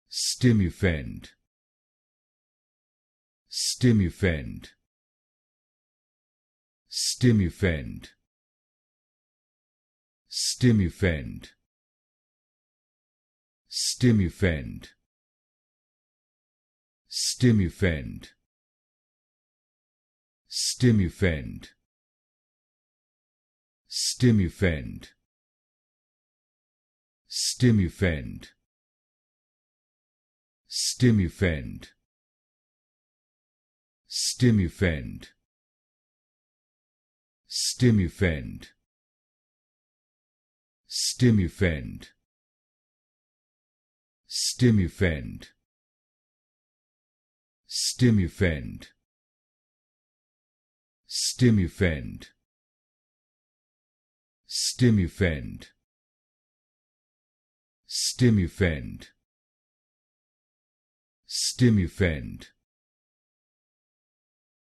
Stimufend, Stimufend, Stimufend, Stimufend, Stimufend, Stimufend, Stimufend, Stimufend, Stimufend, Stimufend, Stimufend, Stimufend, Stimufend, Stimufend, Stimufend, Stimufend, Stimufend, Stimufend, Stimufend,